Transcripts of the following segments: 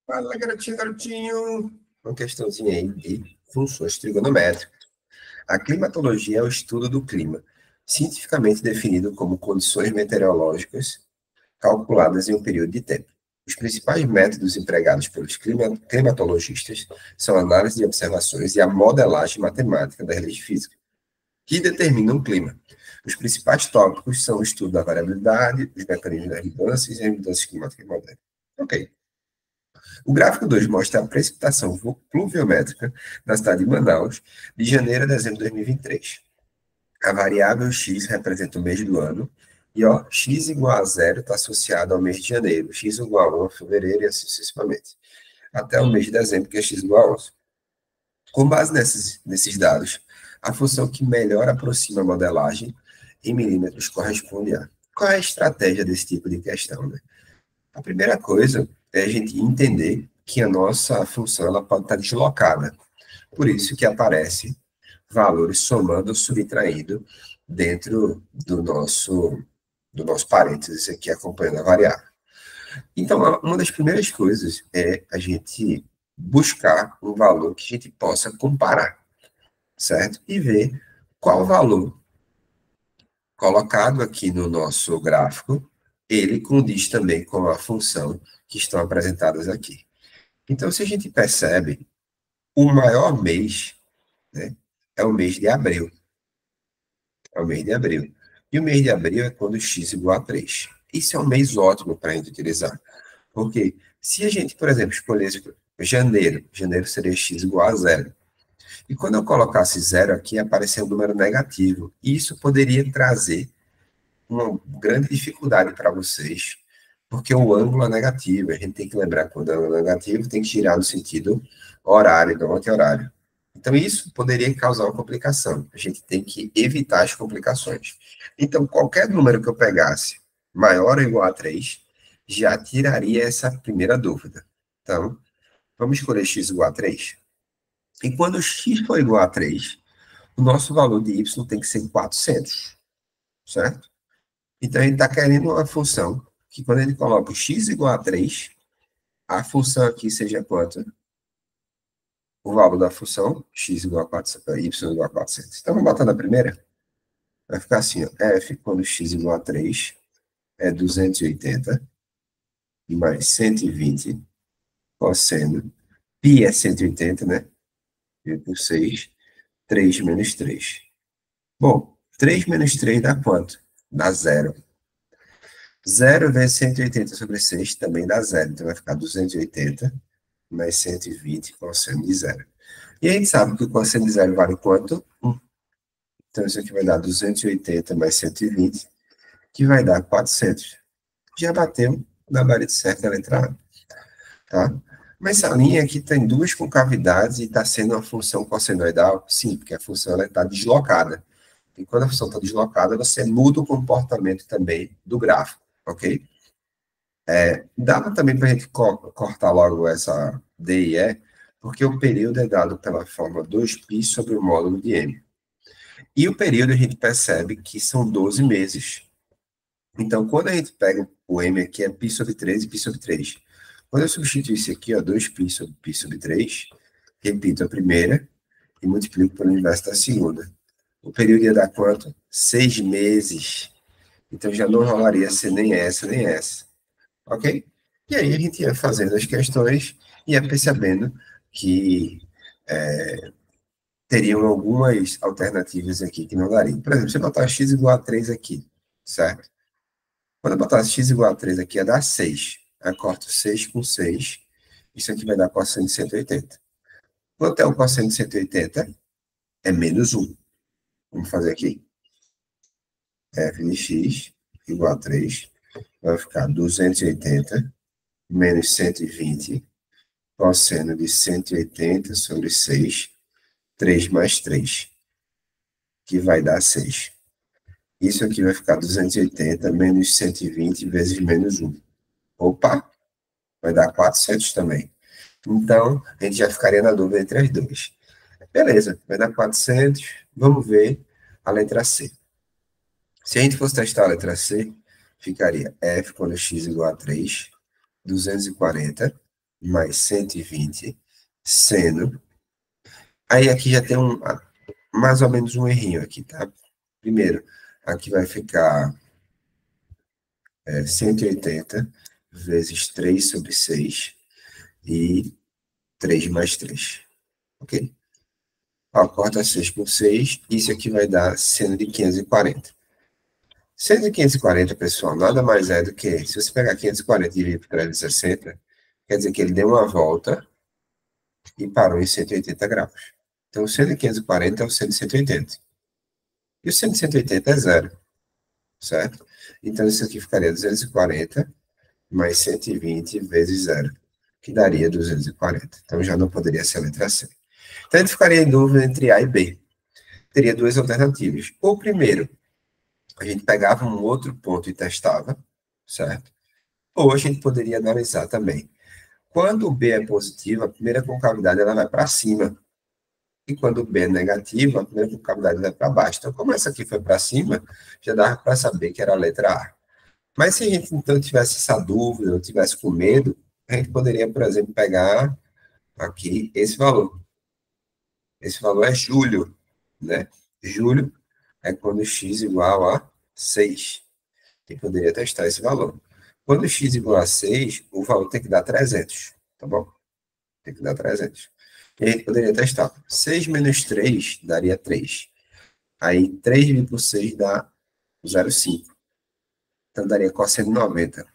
Fala, garotinho, garotinho. Uma questãozinha aí de funções trigonométricas. A climatologia é o estudo do clima, cientificamente definido como condições meteorológicas calculadas em um período de tempo. Os principais métodos empregados pelos climatologistas são a análise de observações e a modelagem matemática das leis físicas, que determinam o clima. Os principais tópicos são o estudo da variabilidade, os mecanismos das mudanças e as mudanças climáticas modernas. Ok. O gráfico 2 mostra a precipitação pluviométrica na cidade de Manaus, de janeiro a dezembro de 2023. A variável x representa o mês do ano, e ó, x igual a zero está associado ao mês de janeiro, x igual a 1 a fevereiro e assim sucessivamente, até o mês de dezembro, que é x igual a 11. Com base nesses dados, a função que melhor aproxima a modelagem em milímetros corresponde a. Qual é a estratégia desse tipo de questão, né? A primeira coisa é a gente entender que a nossa função ela pode estar deslocada. Por isso que aparece valores somando ou subtraindo dentro do nosso parênteses aqui, acompanhando a variável. Então, uma das primeiras coisas é a gente buscar um valor que a gente possa comparar, certo? E ver qual valor colocado aqui no nosso gráfico, ele condiz também com a função que estão apresentadas aqui. Então, se a gente percebe, o maior mês, né, é o mês de abril. É o mês de abril. E o mês de abril é quando x igual a 3. Isso é um mês ótimo para a gente utilizar. Porque se a gente, por exemplo, escolhesse janeiro seria x igual a zero. E quando eu colocasse zero aqui, aparecer um número negativo. E isso poderia trazer uma grande dificuldade para vocês, porque o ângulo é negativo. A gente tem que lembrar que quando o ângulo é negativo, tem que girar no sentido horário, não anti-horário. Então, isso poderia causar uma complicação. A gente tem que evitar as complicações. Então, qualquer número que eu pegasse maior ou igual a 3, já tiraria essa primeira dúvida. Então, vamos escolher x igual a 3. E quando x for igual a 3, o nosso valor de y tem que ser 400, certo? Então, a gente está querendo uma função que, quando ele coloca x igual a 3, a função aqui seja quanto? O valor da função, x igual a 400, y igual a 400. Então, vamos botar na primeira? Vai ficar assim, ó, f quando x igual a 3 é 280 mais 120 cosseno. Π é 180, né? E por 6, 3 menos 3. Bom, 3 menos 3 dá quanto? Dá zero. 0 vezes 180 sobre 6 também dá zero. Então, vai ficar 280 mais 120 cosseno de zero. E a gente sabe que o cosseno de zero vale quanto? 1. Então, isso aqui vai dar 280 mais 120, que vai dar 400. Já bateu na barra certa a letra A, tá? Mas essa linha aqui tem duas concavidades e está sendo uma função cossenoidal? Sim, porque a função está deslocada. E quando a função está deslocada, você muda o comportamento também do gráfico, ok? Dá também para a gente cortar logo essa D e E, porque o período é dado pela forma 2π sobre o módulo de m. E o período a gente percebe que são 12 meses. Então, quando a gente pega o m aqui, é π sobre 3 e π sobre 3. Quando eu substituir isso aqui, ó, 2π sobre π sobre 3, repito a primeira e multiplico pelo inverso da segunda. O período ia dar quanto? 6 meses. Então, já não rolaria ser nem essa, nem essa. Ok? E aí a gente ia fazendo as questões e ia percebendo que teriam algumas alternativas aqui que não dariam. Por exemplo, se eu botar x igual a 3 aqui, certo? Quando eu botar x igual a 3 aqui, ia dar 6. Aí corto 6 com 6. Isso aqui vai dar cosseno de 180. Quanto é o cosseno de 180? É menos 1. Vamos fazer aqui. F de x igual a 3 vai ficar 280 menos 120 cosseno de 180 sobre 6, 3 mais 3, que vai dar 6. Isso aqui vai ficar 280 menos 120 vezes menos 1. Opa, vai dar 400 também. Então, a gente já ficaria na dúvida entre as duas. Beleza, vai dar 400. Vamos ver a letra C. Se a gente fosse testar a letra C, ficaria f quando x igual a 3, 240 mais 120, sendo... Aí aqui já tem mais ou menos um errinho aqui, tá? Primeiro, aqui vai ficar 180 vezes 3 sobre 6 e 3 mais 3, ok? Ó, corta 6 por 6, isso aqui vai dar seno de 540. Seno de 540, pessoal, nada mais é do que, se você pegar 540 e dividir por 360, quer dizer que ele deu uma volta e parou em 180 graus. Então, o seno de 540 é o seno de 180. E o seno de 180 é zero, certo? Então, isso aqui ficaria 240 mais 120 vezes zero, que daria 240. Então, já não poderia ser a letra C. Então, a gente ficaria em dúvida entre A e B. Teria duas alternativas. Ou, primeiro, a gente pegava um outro ponto e testava, certo? Ou a gente poderia analisar também. Quando o B é positivo, a primeira concavidade ela vai para cima. E quando o B é negativo, a primeira concavidade vai para baixo. Então, como essa aqui foi para cima, já dava para saber que era a letra A. Mas se a gente, então, tivesse essa dúvida, ou tivesse com medo, a gente poderia, por exemplo, pegar aqui esse valor. Esse valor é julho, né? Julho é quando x igual a 6. E poderia testar esse valor. Quando x igual a 6, o valor tem que dar 300, tá bom? Tem que dar 300. E a gente poderia testar. 6 menos 3 daria 3. Aí 3 dividido por 6 dá 0,5. Então daria cosseno de 90.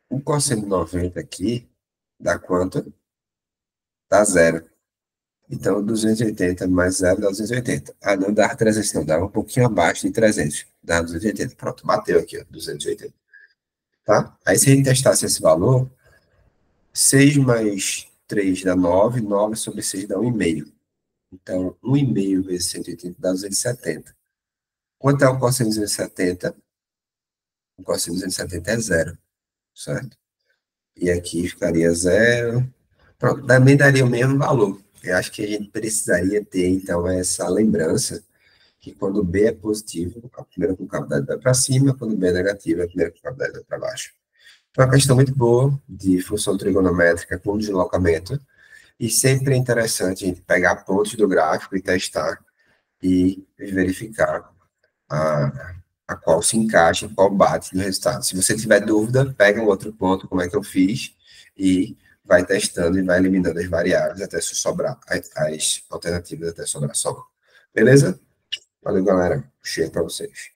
O cosseno de 90 aqui dá quanto? Dá zero. Então 280 mais zero dá 280. Ah, não dá 300, não. Dá um pouquinho abaixo de 300. Dá 280. Pronto, bateu aqui, ó, 280. Tá? Aí se a gente testasse esse valor, 6 mais 3 dá 9, 9 sobre 6 dá 1,5. Então, 1,5 vezes 180 dá 270. Quanto é o cosseno de 270? O cosseno de 270 é zero, certo? E aqui ficaria zero. Pronto, também daria o mesmo valor. Eu acho que a gente precisaria ter, então, essa lembrança que quando B é positivo, a primeira concavidade vai para cima, quando B é negativo, a primeira concavidade vai para baixo. Então, é uma questão muito boa de função trigonométrica com deslocamento. E sempre é interessante a gente pegar pontos do gráfico e testar e verificar a qual se encaixa, qual bate no resultado. Se você tiver dúvida, pega um outro ponto, como é que eu fiz, e vai testando e vai eliminando as variáveis até sobrar as alternativas, até sobrar só. Beleza? Valeu, galera. Cheio para vocês.